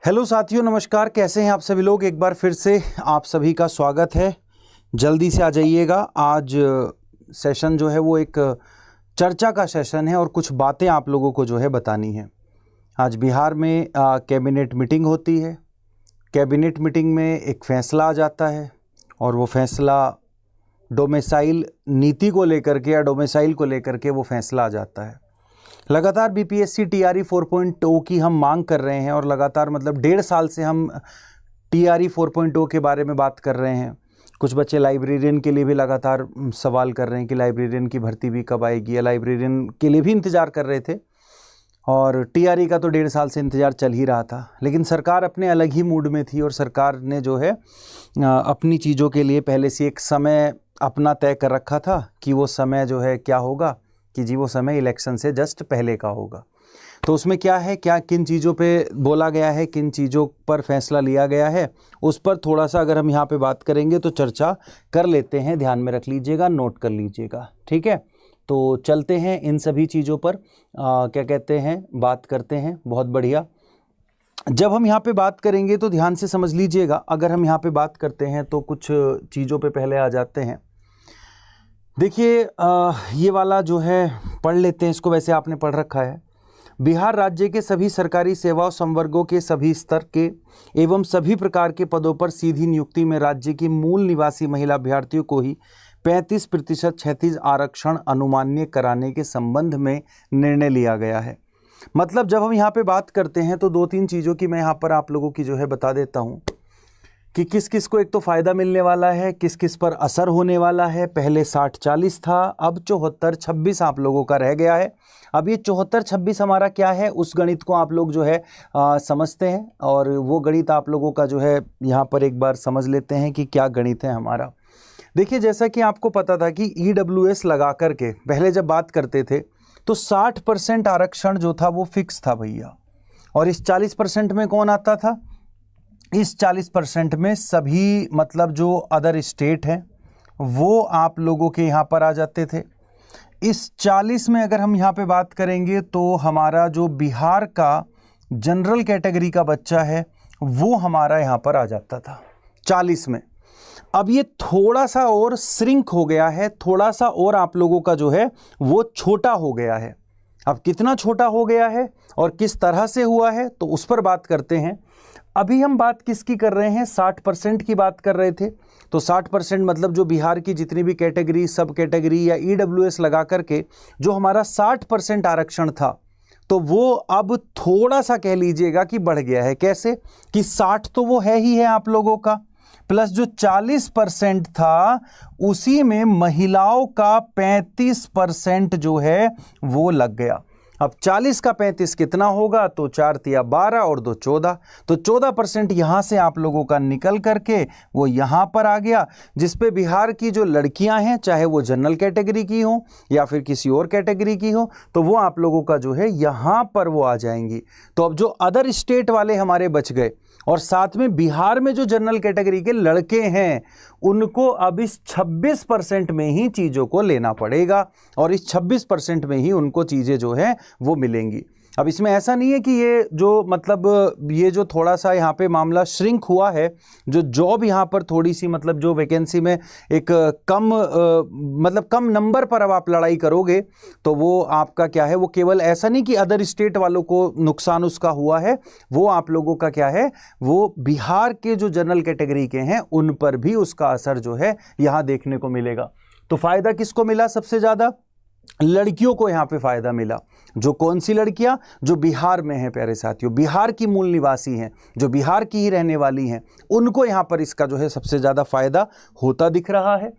Hello साथियों, नमस्कार। कैसे हैं आप सभी लोग? एक बार फिर से आप सभी का स्वागत है। जल्दी से आ जाइएगा। आज सेशन जो है वो एक चर्चा का सेशन है और कुछ बातें आप लोगों को जो है बतानी है। आज बिहार में कैबिनेट मीटिंग होती है। कैबिनेट मीटिंग में एक फैसला आ जाता है और वो फैसला डोमिसाइल नीति को लेकर के या डोमिसाइल को लेकर के वो फैसला आ जाता है। लगातार बीपीएससी टीआरई 4.0 की हम मांग कर रहे हैं और लगातार मतलब 1.5 साल से हम टीआरई 4.0 के बारे में बात कर रहे हैं। कुछ बच्चे लाइब्रेरियन के लिए भी लगातार सवाल कर रहे हैं कि लाइब्रेरियन की भर्ती भी कब आएगी, या लाइब्रेरियन के लिए भी इंतज़ार कर रहे थे। और टीआरई का तो 1.5 साल से इंतज़ार चल ही रहा था, लेकिन सरकार अपने अलग ही मूड में थी और सरकार ने जो है अपनी चीज़ों के लिए पहले से एक समय अपना तय कर रखा था कि वो समय जो है क्या होगा कि जी वो समय इलेक्शन से जस्ट पहले का होगा। तो उसमें क्या है, क्या किन चीज़ों पे बोला गया है, किन चीज़ों पर फैसला लिया गया है, उस पर थोड़ा सा अगर हम यहाँ पे बात करेंगे तो चर्चा कर लेते हैं। ध्यान में रख लीजिएगा, नोट कर लीजिएगा, ठीक है। तो चलते हैं इन सभी चीज़ों पर क्या कहते हैं, बात करते हैं। बहुत बढ़िया। जब हम यहाँ पे बात करेंगे तो ध्यान से समझ लीजिएगा। अगर हम यहाँ पे बात करते हैं तो कुछ चीज़ों पे पहले आ जाते हैं। देखिए ये वाला जो है पढ़ लेते हैं इसको, वैसे आपने पढ़ रखा है। बिहार राज्य के सभी सरकारी सेवाओं संवर्गों के सभी स्तर के एवं सभी प्रकार के पदों पर सीधी नियुक्ति में राज्य की मूल निवासी महिला अभ्यर्थियों को ही 35% क्षैतिज आरक्षण अनुमान्य कराने के संबंध में निर्णय लिया गया है। मतलब जब हम यहाँ पे बात करते हैं तो 2-3 चीज़ों की मैं यहाँ पर आप लोगों की जो है बता देता हूँ कि किस किस को एक तो फ़ायदा मिलने वाला है, किस किस पर असर होने वाला है। पहले 60-40 था, अब 74-26 आप लोगों का रह गया है। अब ये 74-26 हमारा क्या है, उस गणित को आप लोग जो है समझते हैं और वो गणित आप लोगों का जो है यहाँ पर एक बार समझ लेते हैं कि क्या गणित है हमारा। देखिए, जैसा कि आपको पता था कि EWS लगा करके पहले जब बात करते थे तो 60% आरक्षण जो था वो फिक्स था भैया, और इस 40% में कौन आता था? इस 40% में सभी मतलब जो अदर स्टेट हैं वो आप लोगों के यहाँ पर आ जाते थे। इस 40 में अगर हम यहाँ पे बात करेंगे तो हमारा जो बिहार का जनरल कैटेगरी का बच्चा है वो हमारा यहाँ पर आ जाता था 40 में। अब ये थोड़ा सा और श्रिंक हो गया है, थोड़ा सा और आप लोगों का जो है वो छोटा हो गया है। अब कितना छोटा हो गया है और किस तरह से हुआ है तो उस पर बात करते हैं। अभी हम बात किसकी कर रहे हैं? 60% की बात कर रहे थे। तो 60% मतलब जो बिहार की जितनी भी कैटेगरी, सब कैटेगरी या EWS लगा करके जो हमारा 60% आरक्षण था तो वो अब थोड़ा सा कह लीजिएगा कि बढ़ गया है। कैसे कि 60 तो वो है ही है आप लोगों का, प्लस जो 40% था उसी में महिलाओं का 35% जो है वो लग गया। अब 40 का 35 कितना होगा? तो 4 तिया 12 और 2 14, तो 14% यहाँ से आप लोगों का निकल करके वो यहाँ पर आ गया, जिस पे बिहार की जो लड़कियाँ हैं, चाहे वो जनरल कैटेगरी की हो या फिर किसी और कैटेगरी की हो, तो वो आप लोगों का जो है यहाँ पर वो आ जाएंगी। तो अब जो अदर स्टेट वाले हमारे बच गए और साथ में बिहार में जो जनरल कैटेगरी के लड़के हैं उनको अब इस 26% में ही चीज़ों को लेना पड़ेगा और इस 26% में ही उनको चीज़ें जो है वो मिलेंगी। अब इसमें ऐसा नहीं है कि ये जो मतलब ये जो थोड़ा सा यहाँ पे मामला श्रिंक हुआ है, जो जॉब यहाँ पर थोड़ी सी मतलब जो वैकेंसी में एक मतलब कम नंबर पर अब आप लड़ाई करोगे तो वो आपका क्या है, वो केवल ऐसा नहीं कि अदर स्टेट वालों को नुकसान उसका हुआ है, वो आप लोगों का क्या है, वो बिहार के जो जनरल कैटेगरी के हैं उन पर भी उसका असर जो है यहाँ देखने को मिलेगा। तो फायदा किसको मिला? सबसे ज़्यादा लड़कियों को यहाँ पे फायदा मिला। जो कौन सी लड़कियां? जो बिहार में हैं प्यारे साथियों, बिहार की मूल निवासी हैं, जो बिहार की ही रहने वाली हैं, उनको यहाँ पर इसका जो है सबसे ज़्यादा फायदा होता दिख रहा है।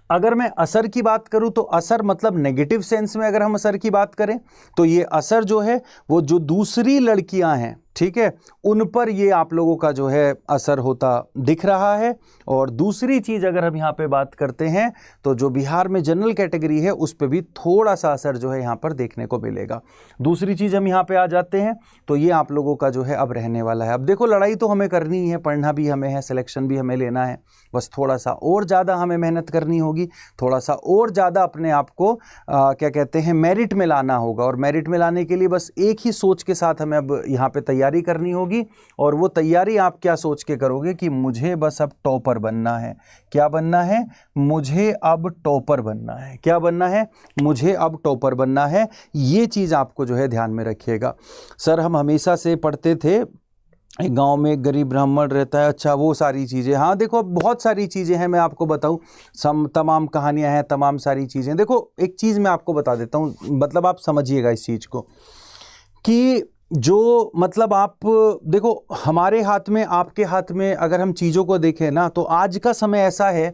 अगर मैं असर की बात करूं तो असर मतलब नेगेटिव सेंस में अगर हम असर की बात करें तो ये असर जो है वो जो दूसरी लड़कियां हैं, ठीक है, उन पर ये आप लोगों का जो है असर होता दिख रहा है। और दूसरी चीज़ अगर हम यहाँ पे बात करते हैं तो जो बिहार में जनरल कैटेगरी है उस पर भी थोड़ा सा असर जो है यहाँ पर देखने को मिलेगा। दूसरी चीज़ हम यहाँ पे आ जाते हैं तो ये आप लोगों का जो है अब रहने वाला है। अब देखो, लड़ाई तो हमें करनी ही है, पढ़ना भी हमें है, सिलेक्शन भी हमें लेना है, बस थोड़ा सा और ज़्यादा हमें मेहनत करनी होगी, थोड़ा सा और ज़्यादा अपने आप को क्या कहते हैं मेरिट में लाना होगा। और मेरिट में लाने के लिए बस एक ही सोच के साथ हमें अब यहाँ पे तैयार तैयारी करनी होगी, और वो तैयारी आप क्या सोच के करोगे कि मुझे बस अब टॉपर बनना है। क्या बनना है? मुझे अब टॉपर बनना है। क्या बनना है? मुझे अब टॉपर बनना है। ये चीज़ आपको जो है ध्यान में रखिएगा। सर हम हमेशा से पढ़ते थे, एक गांव में एक गरीब ब्राह्मण रहता है, अच्छा वो सारी चीज़ें, हाँ देखो बहुत सारी चीज़ें हैं, मैं आपको बताऊं, तमाम कहानियां हैं, तमाम सारी चीज़ें। देखो एक चीज़ मैं आपको बता देता हूं, मतलब आप समझिएगा इस चीज़ को कि जो मतलब आप देखो हमारे हाथ में, आपके हाथ में अगर हम चीज़ों को देखें ना, तो आज का समय ऐसा है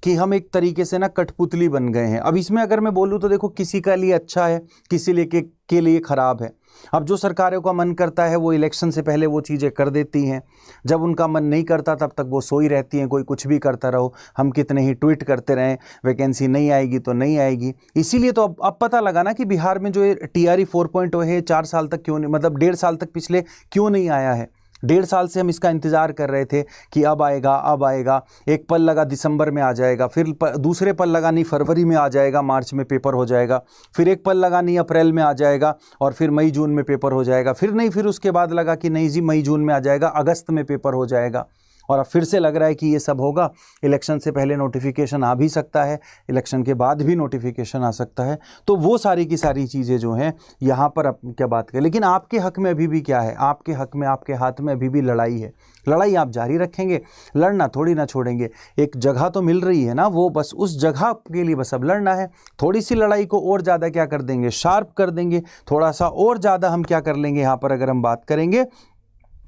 कि हम एक तरीके से ना कठपुतली बन गए हैं। अब इसमें अगर मैं बोलूँ तो देखो किसी का लिए अच्छा है, किसी के लिए ख़राब है। अब जो सरकारों का मन करता है वो इलेक्शन से पहले वो चीज़ें कर देती हैं, जब उनका मन नहीं करता तब तक वो सोई रहती हैं, कोई कुछ भी करता रहो, हम कितने ही ट्वीट करते रहें, वैकेंसी नहीं आएगी तो नहीं आएगी। इसीलिए तो अब पता लगा ना कि बिहार में जो TRE 4.0 है 4 साल तक क्यों नहीं, मतलब 1.5 साल तक पिछले क्यों नहीं आया है। 1.5 साल से हम इसका इंतज़ार कर रहे थे कि अब आएगा अब आएगा। एक पल लगा दिसंबर में आ जाएगा, फिर दूसरे पल लगा नहीं फरवरी में आ जाएगा, मार्च में पेपर हो जाएगा, फिर एक पल लगा नहीं अप्रैल में आ जाएगा, और फिर मई जून में पेपर हो जाएगा, फिर नहीं, फिर उसके बाद लगा कि नहीं जी मई जून में आ जाएगा, अगस्त में पेपर हो जाएगा, और अब फिर से लग रहा है कि ये सब होगा। इलेक्शन से पहले नोटिफिकेशन आ भी सकता है, इलेक्शन के बाद भी नोटिफिकेशन आ सकता है। तो वो सारी की सारी चीज़ें जो हैं यहाँ पर अब क्या बात करें, लेकिन आपके हक में अभी भी क्या है, आपके हक में, आपके हाथ में अभी भी लड़ाई है। लड़ाई आप जारी रखेंगे, लड़ना थोड़ी ना छोड़ेंगे। एक जगह तो मिल रही है ना, वो बस उस जगह के लिए बस अब लड़ना है। थोड़ी सी लड़ाई को और ज़्यादा क्या कर देंगे, शार्प कर देंगे, थोड़ा सा और ज़्यादा हम क्या कर लेंगे, यहाँ पर अगर हम बात करेंगे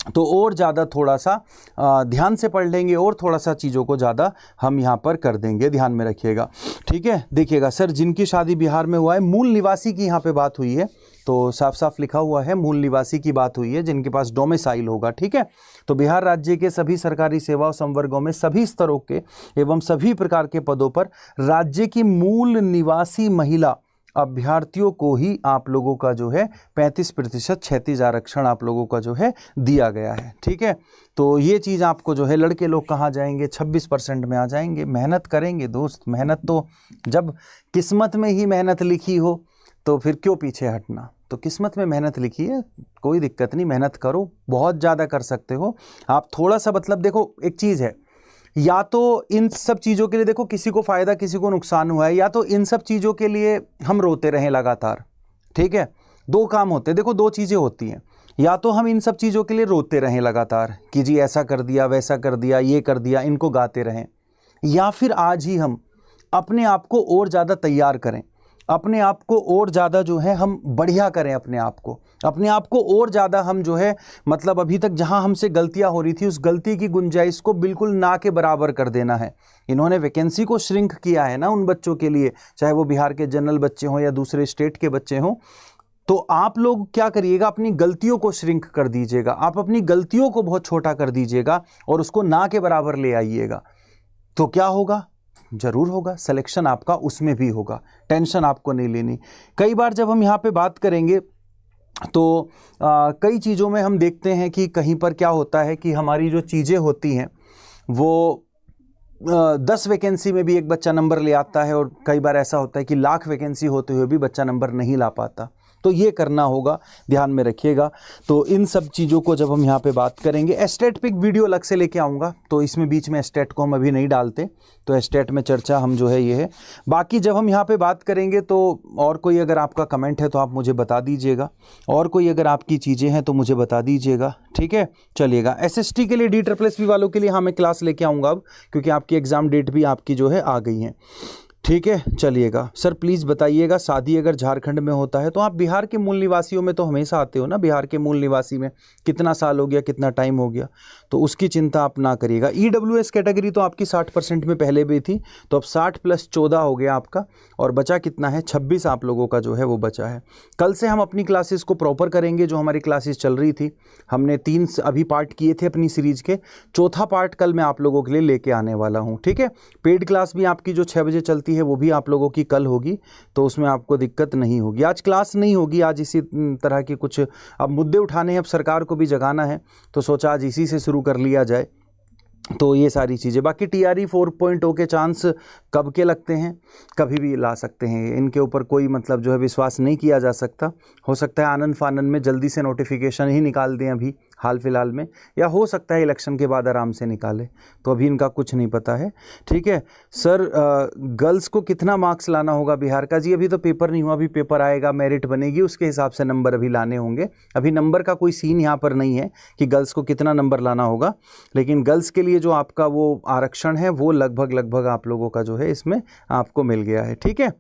तो और ज़्यादा थोड़ा सा ध्यान से पढ़ लेंगे, और थोड़ा सा चीज़ों को ज़्यादा हम यहाँ पर कर देंगे, ध्यान में रखिएगा। ठीक है, देखिएगा सर जिनकी शादी बिहार में हुआ है, मूल निवासी की यहाँ पे बात हुई है, तो साफ साफ लिखा हुआ है मूल निवासी की बात हुई है, जिनके पास डोमिसाइल होगा। ठीक है, तो बिहार राज्य के सभी सरकारी सेवा संवर्गों में सभी स्तरों के एवं सभी प्रकार के पदों पर राज्य की मूल निवासी महिला अभ्यर्थियों को ही आप लोगों का जो है 35% क्षैतिज आरक्षण आप लोगों का जो है दिया गया है। ठीक है, तो ये चीज़ आपको जो है, लड़के लोग कहाँ जाएंगे, 26% में आ जाएंगे। मेहनत करेंगे दोस्त, मेहनत तो जब किस्मत में ही मेहनत लिखी हो तो फिर क्यों पीछे हटना। तो किस्मत में मेहनत लिखी है, कोई दिक्कत नहीं, मेहनत करो, बहुत ज़्यादा कर सकते हो आप। थोड़ा सा मतलब देखो एक चीज़ है, या तो इन सब चीज़ों के लिए देखो किसी को फ़ायदा किसी को नुकसान हुआ है, या तो इन सब चीज़ों के लिए हम रोते रहें लगातार। ठीक है, दो काम होते हैं, देखो दो चीज़ें होती हैं, या तो हम इन सब चीज़ों के लिए रोते रहें लगातार कि जी ऐसा कर दिया वैसा कर दिया ये कर दिया, इनको गाते रहें, या फिर आज ही हम अपने आप को और ज़्यादा तैयार करें, अपने आप को और ज़्यादा जो है हम बढ़िया करें, अपने आप को और ज़्यादा हम जो है मतलब अभी तक जहां हमसे गलतियां हो रही थी उस गलती की गुंजाइश को बिल्कुल ना के बराबर कर देना है। इन्होंने वैकेंसी को श्रिंक किया है ना उन बच्चों के लिए, चाहे वो बिहार के जनरल बच्चे हों या दूसरे स्टेट के बच्चे हों। तो आप लोग क्या करिएगा, अपनी गलतियों को श्रिंक कर दीजिएगा, आप अपनी गलतियों को बहुत छोटा कर दीजिएगा और उसको ना के बराबर ले आइएगा। तो क्या होगा, जरूर होगा, सिलेक्शन आपका उसमें भी होगा, टेंशन आपको नहीं लेनी। कई बार जब हम यहाँ पे बात करेंगे तो कई चीज़ों में हम देखते हैं कि कहीं पर क्या होता है कि हमारी जो चीज़ें होती हैं वो 10 वैकेंसी में भी एक बच्चा नंबर ले आता है, और कई बार ऐसा होता है कि लाख वैकेंसी होते हुए भी बच्चा नंबर नहीं ला पाता। तो ये करना होगा, ध्यान में रखिएगा। तो इन सब चीज़ों को जब हम यहाँ पे बात करेंगे, एस्टेट पे एक वीडियो अलग से लेके आऊँगा, तो इसमें बीच में एस्टेट को हम अभी नहीं डालते, तो एस्टेट में चर्चा हम जो है ये है। बाकी जब हम यहाँ पे बात करेंगे तो और कोई अगर आपका कमेंट है तो आप मुझे बता दीजिएगा, और कोई अगर आपकी चीज़ें हैं तो मुझे बता दीजिएगा। ठीक है, चलिएगा। SST के लिए DSSB वालों के लिए हाँ मैं क्लास लेके आऊँगा अब, क्योंकि आपकी एग्ज़ाम डेट भी आपकी जो है आ गई है। ठीक है, चलिएगा। सर प्लीज़ बताइएगा, शादी अगर झारखंड में होता है तो आप बिहार के मूल निवासियों में तो हमेशा आते हो ना, बिहार के मूल निवासी में कितना साल हो गया, कितना टाइम हो गया, तो उसकी चिंता आप ना करिएगा। EWS कैटेगरी तो आपकी 60% में पहले भी थी, तो अब 60 + 14 हो गया आपका, और बचा कितना है, 26 आप लोगों का जो है वो बचा है। कल से हम अपनी क्लासेस को प्रॉपर करेंगे, जो हमारी क्लासेस चल रही थी, हमने 3 अभी पार्ट किए थे अपनी सीरीज के, चौथा पार्ट कल मैं आप लोगों के लिए लेके आने वाला हूँ। ठीक है, पेड क्लास भी आपकी जो 6 बजे चलती है वो भी आप लोगों की कल होगी, तो उसमें आपको दिक्कत नहीं होगी। आज क्लास नहीं होगी, आज इसी तरह के कुछ अब मुद्दे उठाने हैं, अब सरकार को भी जगाना है, तो सोचा आज इसी से शुरू कर लिया जाए। तो ये सारी चीज़ें, बाकी TRE 4.0 के चांस कब के लगते हैं, कभी भी ला सकते हैं, इनके ऊपर कोई मतलब जो है विश्वास नहीं किया जा सकता। हो सकता है आनन फानन में जल्दी से नोटिफिकेशन ही निकाल दें अभी, हाल फिलहाल में, या हो सकता है इलेक्शन के बाद आराम से निकाले, तो अभी इनका कुछ नहीं पता है। ठीक है सर, गर्ल्स को कितना मार्क्स लाना होगा बिहार का? जी अभी तो पेपर नहीं हुआ, अभी पेपर आएगा, मेरिट बनेगी, उसके हिसाब से नंबर अभी लाने होंगे। अभी नंबर का कोई सीन यहाँ पर नहीं है कि गर्ल्स को कितना नंबर लाना होगा, लेकिन गर्ल्स के लिए जो आपका वो आरक्षण है वो लगभग आप लोगों का जो है इसमें आपको मिल गया है। ठीक है,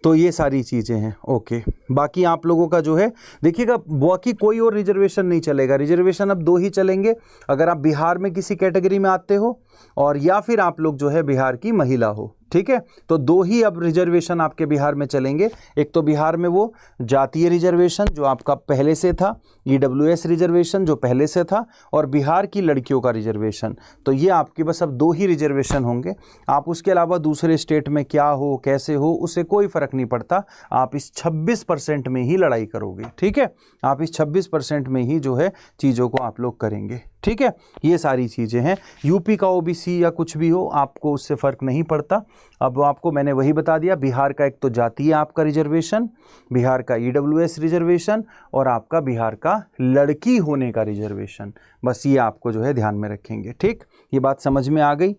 तो ये सारी चीज़ें हैं। ओके, बाकी आप लोगों का जो है देखिएगा, बाकी कोई और रिजर्वेशन नहीं चलेगा। रिजर्वेशन अब 2 ही चलेंगे, अगर आप बिहार में किसी कैटेगरी में आते हो और या फिर आप लोग जो है बिहार की महिला हो। ठीक है, तो 2 ही अब रिजर्वेशन आपके बिहार में चलेंगे। एक तो बिहार में वो जातीय रिजर्वेशन जो आपका पहले से था, EWS रिजर्वेशन जो पहले से था, और बिहार की लड़कियों का रिजर्वेशन। तो ये आपके बस अब 2 ही रिजर्वेशन होंगे। आप उसके अलावा दूसरे स्टेट में क्या हो कैसे हो उससे कोई फ़र्क नहीं पड़ता, आप इस 26% में ही लड़ाई करोगे। ठीक है, आप इस 26% में ही जो है चीज़ों को आप लोग करेंगे। ठीक है, ये सारी चीज़ें हैं। यूपी का OBC या कुछ भी हो, आपको उससे फ़र्क नहीं पड़ता। अब आपको मैंने वही बता दिया, बिहार का एक तो जातीय आपका रिजर्वेशन, बिहार का EWS रिजर्वेशन, और आपका बिहार का लड़की होने का रिजर्वेशन, बस ये आपको जो है ध्यान में रखेंगे। ठीक, ये बात समझ में आ गई?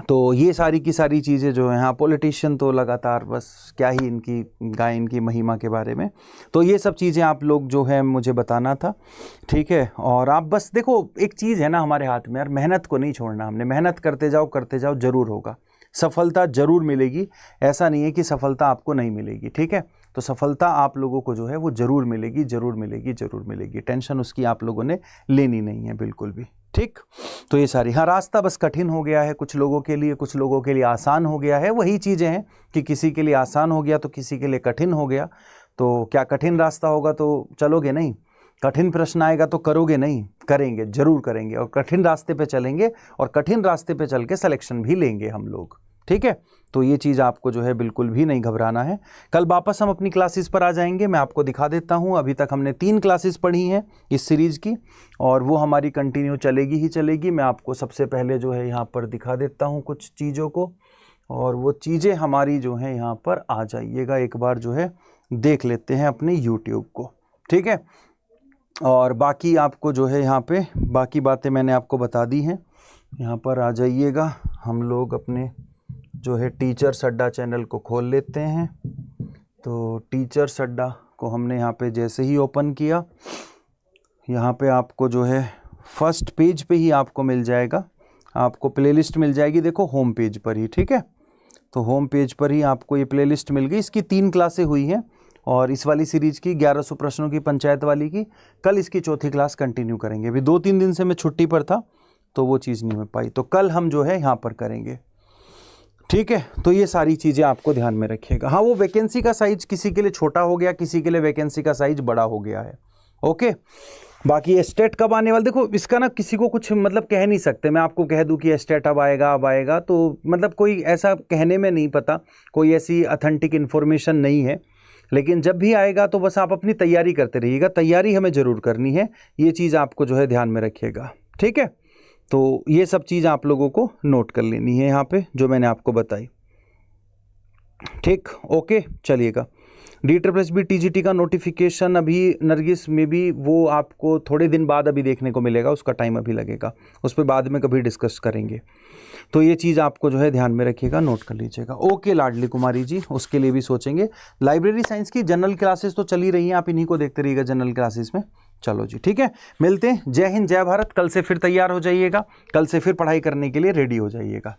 तो ये सारी की सारी चीज़ें जो हैं, हाँ पॉलिटिशियन तो लगातार बस क्या ही इनकी गाय इनकी महिमा के बारे में, तो ये सब चीज़ें आप लोग जो है मुझे बताना था। ठीक है, और आप बस देखो एक चीज़ है ना हमारे हाथ में यार, मेहनत को नहीं छोड़ना हमने, मेहनत करते जाओ ज़रूर होगा, सफलता ज़रूर मिलेगी। ऐसा नहीं है कि सफलता आपको नहीं मिलेगी। ठीक है, तो सफलता आप लोगों को जो है वो ज़रूर मिलेगी, ज़रूर मिलेगी, ज़रूर मिलेगी। टेंशन उसकी आप लोगों ने लेनी नहीं है बिल्कुल भी। ठीक, तो ये सारी, हाँ रास्ता बस कठिन हो गया है कुछ लोगों के लिए, कुछ लोगों के लिए आसान हो गया है। वही चीज़ें हैं कि किसी के लिए आसान हो गया तो किसी के लिए कठिन हो गया। तो क्या कठिन रास्ता होगा तो चलोगे नहीं, कठिन प्रश्न आएगा तो करोगे नहीं? करेंगे, ज़रूर करेंगे, और कठिन रास्ते पे चलेंगे, और कठिन रास्ते पे चल के सिलेक्शन भी लेंगे हम लोग। ठीक है, तो ये चीज़ आपको जो है बिल्कुल भी नहीं घबराना है। कल वापस हम अपनी क्लासेस पर आ जाएंगे, मैं आपको दिखा देता हूँ। अभी तक हमने 3 क्लासेस पढ़ी हैं इस सीरीज़ की, और वो हमारी कंटिन्यू चलेगी ही चलेगी। मैं आपको सबसे पहले जो है यहाँ पर दिखा देता हूँ कुछ चीज़ों को, और वो चीज़ें हमारी जो हैं यहाँ पर आ जाइएगा, एक बार जो है देख लेते हैं अपने यूट्यूब को। ठीक है, और बाकी आपको जो है यहाँ पे बाकी बातें मैंने आपको बता दी हैं। यहाँ पर आ जाइएगा, हम लोग अपने जो है टीचर्स अड्डा चैनल को खोल लेते हैं। तो टीचर्स अड्डा को हमने यहाँ पे जैसे ही ओपन किया, यहाँ पे आपको जो है फर्स्ट पेज पे ही आपको मिल जाएगा, आपको प्लेलिस्ट मिल जाएगी, देखो होम पेज पर ही। ठीक है, तो होम पेज पर ही आपको ये प्लेलिस्ट मिल गई। इसकी 3 क्लासें हुई हैं, और इस वाली सीरीज़ की 1100 प्रश्नों की पंचायत वाली की कल इसकी 4थी क्लास कंटिन्यू करेंगे। अभी 2-3 दिन से मैं छुट्टी पर था तो वो चीज़ नहीं हो पाई, तो कल हम जो है यहाँ पर करेंगे। ठीक है, तो ये सारी चीज़ें आपको ध्यान में रखिएगा। हाँ, वो वैकेंसी का साइज किसी के लिए छोटा हो गया, किसी के लिए वैकेंसी का साइज बड़ा हो गया है। ओके, बाकी स्टेट कब आने वाला, देखो इसका ना किसी को कुछ मतलब कह नहीं सकते। मैं आपको कह दूं कि स्टेट अब आएगा, तो मतलब कोई ऐसा कहने में नहीं पता, कोई ऐसी ऑथेंटिक इन्फॉर्मेशन नहीं है। लेकिन जब भी आएगा तो बस आप अपनी तैयारी करते रहिएगा, तैयारी हमें ज़रूर करनी है, ये चीज़ आपको जो है ध्यान में रखिएगा। ठीक है, तो ये सब चीज़ आप लोगों को नोट कर लेनी है यहाँ पे जो मैंने आपको बताई। ठीक, ओके, चलिएगा। DSSB TGT का नोटिफिकेशन अभी नरगिस में भी वो आपको थोड़े दिन बाद अभी देखने को मिलेगा, उसका टाइम अभी लगेगा, उस पर बाद में कभी डिस्कस करेंगे। तो ये चीज़ आपको जो है ध्यान में रखिएगा, नोट कर लीजिएगा। ओके लाडली कुमारी जी, उसके लिए भी सोचेंगे। लाइब्रेरी साइंस की जनरल क्लासेस तो चली रही हैं, आप इन्हीं को देखते रहिएगा जनरल क्लासेस में। चलो जी, ठीक है, मिलते हैं। जय हिंद, जय भारत। कल से फिर तैयार हो जाइएगा, कल से फिर पढ़ाई करने के लिए रेडी हो जाइएगा।